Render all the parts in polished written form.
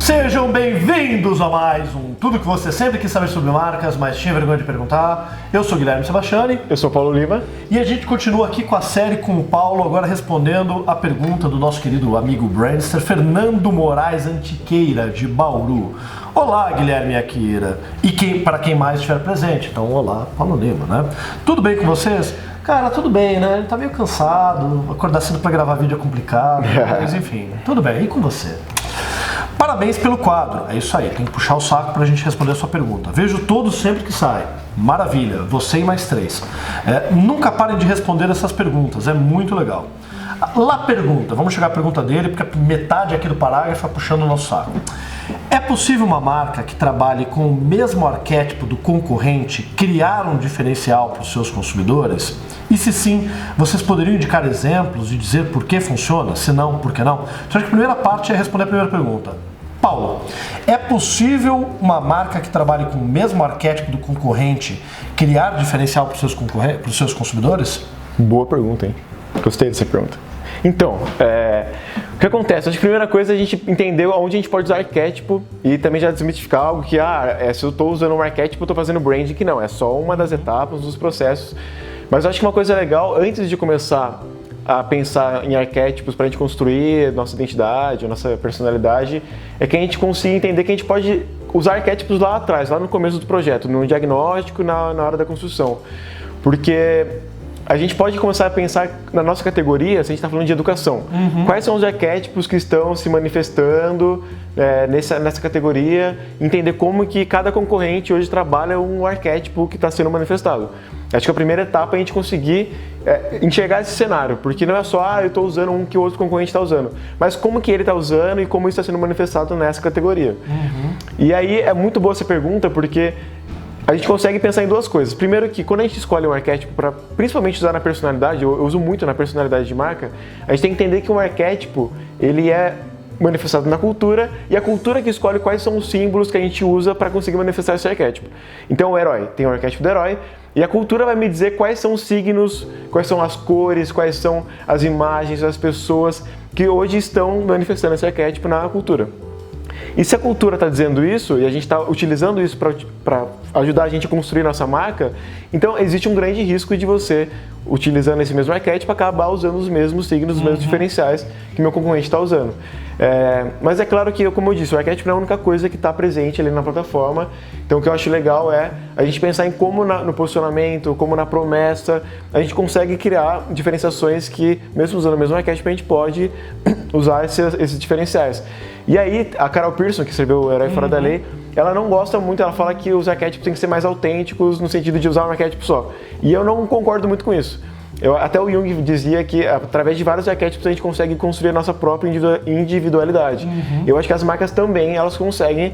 Sejam bem-vindos a mais um Tudo que você sempre quis saber sobre marcas, mas tinha vergonha de perguntar. Eu sou Guilherme Sebastiani. Eu sou Paulo Lima. E a gente continua aqui com a série com o Paulo, agora respondendo a pergunta do nosso querido amigo Brandster, Fernando Moraes Antiqueira, de Bauru. Olá, Guilherme e Akira. E para quem mais estiver presente. Então, olá, Paulo Lima, né? Tudo bem com vocês? Cara, tudo bem, né? Ele tá meio cansado, acordar cedo pra gravar vídeo é complicado, mas enfim, tudo bem. E com você? Parabéns pelo quadro. É isso aí, tem que puxar o saco pra gente responder a sua pergunta. Vejo todos sempre que sai. Maravilha, você e mais 3. Nunca parem de responder essas perguntas, é muito legal. Lá pergunta, vamos chegar à pergunta dele, porque metade aqui do parágrafo é puxando o nosso saco. É possível uma marca que trabalhe com o mesmo arquétipo do concorrente criar um diferencial para os seus consumidores? E se sim, vocês poderiam indicar exemplos e dizer por que funciona? Se não, por que não? Então, acho que a primeira parte é responder a primeira pergunta. Paulo, é possível uma marca que trabalhe com o mesmo arquétipo do concorrente criar diferencial para os seus consumidores? Boa pergunta, hein? Gostei dessa pergunta. Então, o que acontece? Acho que a primeira coisa é a gente entender onde a gente pode usar arquétipo e também já desmitificar algo que, se eu estou usando um arquétipo, eu estou fazendo branding, que não, é só uma das etapas dos processos. Mas eu acho que uma coisa legal, antes de começar a pensar em arquétipos para a gente construir nossa identidade, nossa personalidade, é que a gente consiga entender que a gente pode usar arquétipos lá atrás, lá no começo do projeto, no diagnóstico, na hora da construção. Porque a gente pode começar a pensar na nossa categoria, se a gente está falando de educação. Quais são os arquétipos que estão se manifestando nessa categoria, entender como que cada concorrente hoje trabalha um arquétipo que está sendo manifestado. Acho que a primeira etapa é a gente conseguir enxergar esse cenário, porque não é só, eu estou usando um que o outro concorrente está usando, mas como que ele está usando e como isso está sendo manifestado nessa categoria. E aí é muito boa essa pergunta, porque a gente consegue pensar em duas coisas. Primeiro que quando a gente escolhe um arquétipo para principalmente usar na personalidade, eu uso muito na personalidade de marca, a gente tem que entender que um arquétipo, ele é manifestado na cultura e a cultura que escolhe quais são os símbolos que a gente usa para conseguir manifestar esse arquétipo. Então o herói tem o arquétipo do herói e a cultura vai me dizer quais são os signos, quais são as cores, quais são as imagens, as pessoas que hoje estão manifestando esse arquétipo na cultura. E se a cultura está dizendo isso e a gente está utilizando isso para ajudar a gente a construir nossa marca, então existe um grande risco de você, utilizando esse mesmo arquétipo, acabar usando os mesmos signos, os mesmos diferenciais que meu concorrente está usando. Mas é claro que, como eu disse, o arquétipo não é a única coisa que está presente ali na plataforma. Então o que eu acho legal é a gente pensar em como no posicionamento, como na promessa, a gente consegue criar diferenciações que, mesmo usando o mesmo arquétipo, a gente pode usar esses diferenciais. E aí, a Carol Pearson, que escreveu O Herói Fora da Lei, ela não gosta muito, ela fala que os arquétipos têm que ser mais autênticos no sentido de usar um arquétipo só. E eu não concordo muito com isso. Até o Jung dizia que através de vários arquétipos a gente consegue construir a nossa própria individualidade. Eu acho que as marcas também, elas conseguem,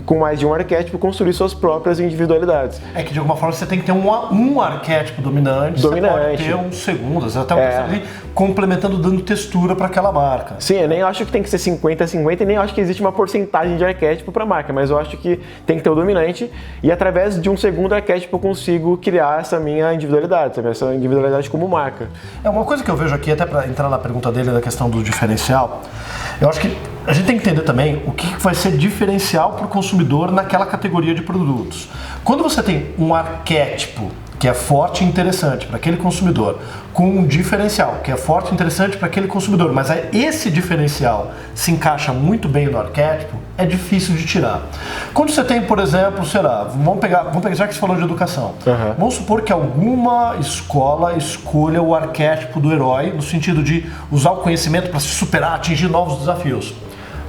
com mais de um arquétipo, construir suas próprias individualidades. É que de alguma forma você tem que ter um arquétipo dominante, você pode ter um segundo, até um terceiro, complementando, dando textura para aquela marca. Sim, eu nem acho que tem que ser 50-50 e nem acho que existe uma porcentagem de arquétipo para a marca, mas eu acho que tem que ter o dominante e através de um segundo arquétipo eu consigo criar essa minha individualidade, sabe? Essa individualidade como marca. Uma coisa que eu vejo aqui, até para entrar na pergunta dele da questão do diferencial, eu acho que a gente tem que entender também o que vai ser diferencial para o consumidor naquela categoria de produtos. Quando você tem um arquétipo que é forte e interessante para aquele consumidor, com um diferencial que é forte e interessante para aquele consumidor, mas esse diferencial se encaixa muito bem no arquétipo, é difícil de tirar. Quando você tem, por exemplo, vamos pegar, já que você falou de educação, vamos supor que alguma escola escolha o arquétipo do herói, no sentido de usar o conhecimento para se superar, atingir novos desafios.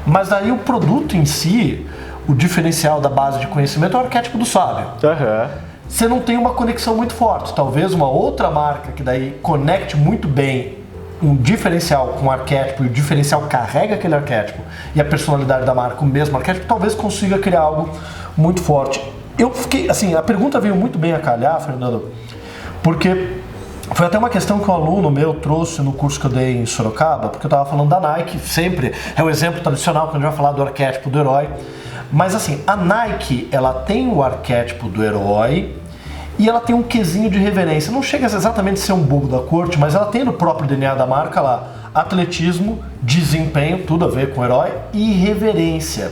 Mas daí o produto em si, o diferencial da base de conhecimento é o arquétipo do sábio. Você não tem uma conexão muito forte. Talvez uma outra marca que daí conecte muito bem um diferencial com o arquétipo e o diferencial carrega aquele arquétipo e a personalidade da marca, o mesmo arquétipo, talvez consiga criar algo muito forte. Eu fiquei, assim, a pergunta veio muito bem a calhar, Fernando, porque foi até uma questão que um aluno meu trouxe no curso que eu dei em Sorocaba, porque eu estava falando da Nike, sempre é o exemplo tradicional quando a gente vai falar do arquétipo do herói. Mas assim, a Nike, ela tem o arquétipo do herói e ela tem um quesinho de reverência. Não chega exatamente a ser um bobo da corte, mas ela tem no próprio DNA da marca lá atletismo, desempenho, tudo a ver com herói, e reverência.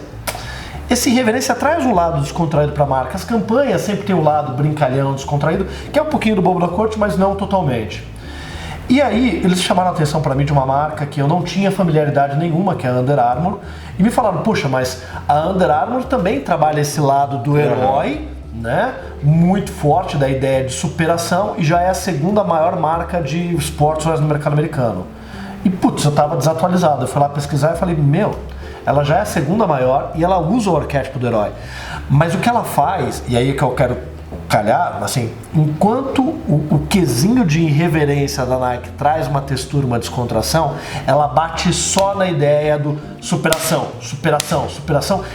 esse irreverência traz um lado descontraído para a marca. As campanhas sempre tem um lado brincalhão, descontraído, que é um pouquinho do bobo da corte, mas não totalmente. E aí, eles chamaram a atenção para mim de uma marca que eu não tinha familiaridade nenhuma, que é a Under Armour, e me falaram, puxa, mas a Under Armour também trabalha esse lado do herói, né? Muito forte da ideia de superação, e já é a segunda maior marca de esportes no mercado americano. E putz, eu tava desatualizado, eu fui lá pesquisar e falei, ela já é a segunda maior e ela usa o arquétipo do herói. Mas o que ela faz, e aí é que eu quero calhar, assim, enquanto o quesinho de irreverência da Nike traz uma textura, uma descontração, ela bate só na ideia do superação,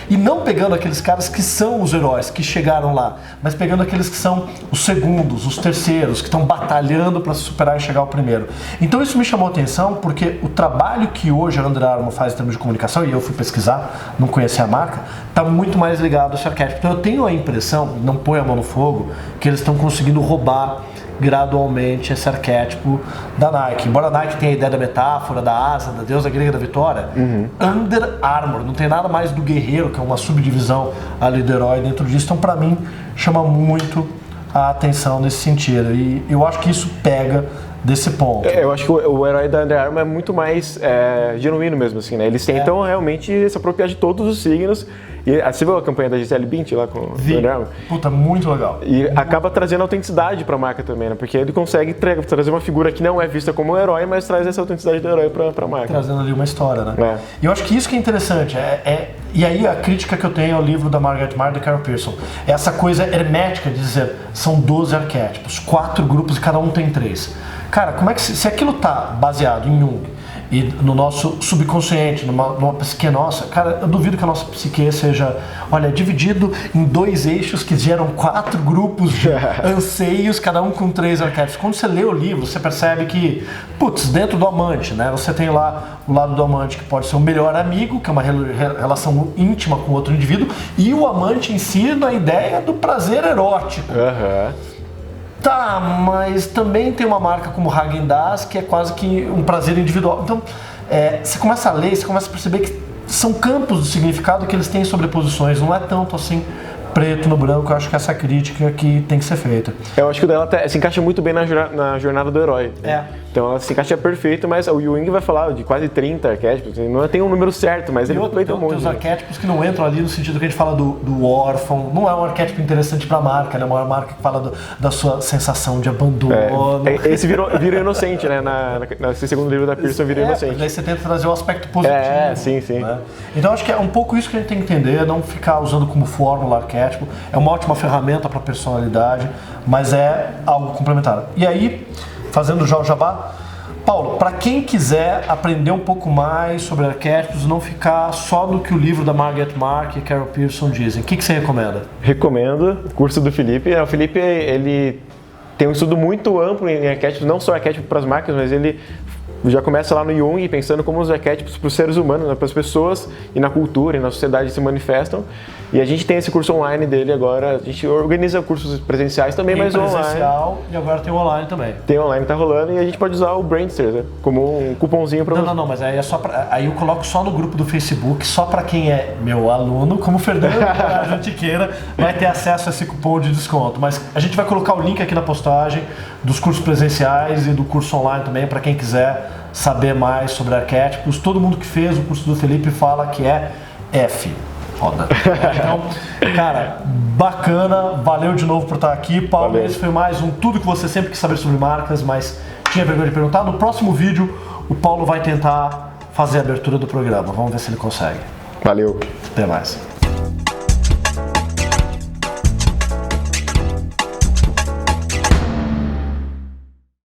e não pegando aqueles caras que são os heróis, que chegaram lá, mas pegando aqueles que são os segundos, os terceiros, que estão batalhando para se superar e chegar ao primeiro. Então isso me chamou a atenção, porque o trabalho que hoje a Under Armour faz em termos de comunicação, e eu fui pesquisar, não conhecia a marca, está muito mais ligado a esse arquétipo. Então eu tenho a impressão, não põe a mão no fogo, que eles estão conseguindo roubar gradualmente esse arquétipo da Nike. Embora a Nike tenha a ideia da metáfora, da asa, da deusa grega da vitória, Under Armour não tem nada mais do guerreiro, que é uma subdivisão ali do herói dentro disso. Então, para mim, chama muito a atenção nesse sentido. E eu acho que isso pega desse ponto. Eu acho que o herói da Under Armour é muito mais genuíno mesmo, assim, né? Eles tentam realmente se apropriar de todos os signos. E você viu a campanha da Gisele Bündchen lá com o Under Armour? Puta, muito legal. E acaba trazendo autenticidade pra marca também, né? Porque ele consegue trazer uma figura que não é vista como um herói, mas traz essa autenticidade do herói pra marca. Trazendo ali uma história, né? E eu acho que isso que é interessante. E aí a crítica que eu tenho ao livro da Margaret Meyer e da Carol Pearson. É essa coisa hermética de dizer, são 12 arquétipos, 4 grupos e cada um tem 3. Cara, como é que se aquilo tá baseado em Jung e no nosso subconsciente, numa psique nossa, cara, eu duvido que a nossa psique seja, olha, dividido em 2 eixos que geram 4 grupos de anseios, cada um com 3 arquétipos. Quando você lê o livro, você percebe que, putz, dentro do amante, né, você tem lá o lado do amante que pode ser o melhor amigo, que é uma relação íntima com outro indivíduo, e o amante em si na ideia do prazer erótico. Tá, mas também tem uma marca como Häagen-Dazs que é quase que um prazer individual. Então, você começa a ler, você começa a perceber que são campos de significado que eles têm sobreposições, não é tanto assim preto no branco. Eu acho que essa crítica que tem que ser feita. Eu acho que o dela se encaixa muito bem na jornada do herói. Então ela se encaixa perfeito, mas o Jung vai falar de quase 30 arquétipos, não tem um número certo, mas ele complementa um monte. Tem os arquétipos que não entram ali no sentido que a gente fala do órfão, não é um arquétipo interessante pra marca, né? É uma marca que fala da sua sensação de abandono. Esse virou inocente, né? Nesse segundo livro da Pearson virou inocente. Daí você tenta trazer o aspecto positivo. Sim. Né? Então acho que é um pouco isso que a gente tem que entender, não ficar usando como fórmula arquétipo. É uma ótima ferramenta para personalidade, mas é algo complementar. E aí, fazendo já o jabá, Paulo, para quem quiser aprender um pouco mais sobre arquétipos, não ficar só no que o livro da Margaret Meyer e Carol Pearson dizem, o que você recomenda? Recomendo o curso do Felipe. O Felipe, ele tem um estudo muito amplo em arquétipos, não só arquétipo para as marcas, mas ele já começa lá no Jung, pensando como os arquétipos para os seres humanos, né, para as pessoas e na cultura e na sociedade se manifestam. E a gente tem esse curso online dele agora, a gente organiza cursos presenciais também, mas online. Presencial e agora tem o online também. Tem online, tá rolando, e a gente pode usar o Brainster, né, como um cupomzinho para Não, mas aí é só aí eu coloco só no grupo do Facebook, só para quem é meu aluno, como o Fernando Jantiqueira, vai ter acesso a esse cupom de desconto. Mas a gente vai colocar o link aqui na postagem dos cursos presenciais e do curso online também, para quem quiser saber mais sobre arquétipos. Todo mundo que fez o curso do Felipe fala que é F. Foda. Então, cara, bacana, valeu de novo por estar aqui, Paulo. Valeu. Esse foi mais um Tudo que você sempre quis saber sobre marcas, mas tinha vergonha de perguntar. No próximo vídeo, o Paulo vai tentar fazer a abertura do programa. Vamos ver se ele consegue. Valeu. Até mais.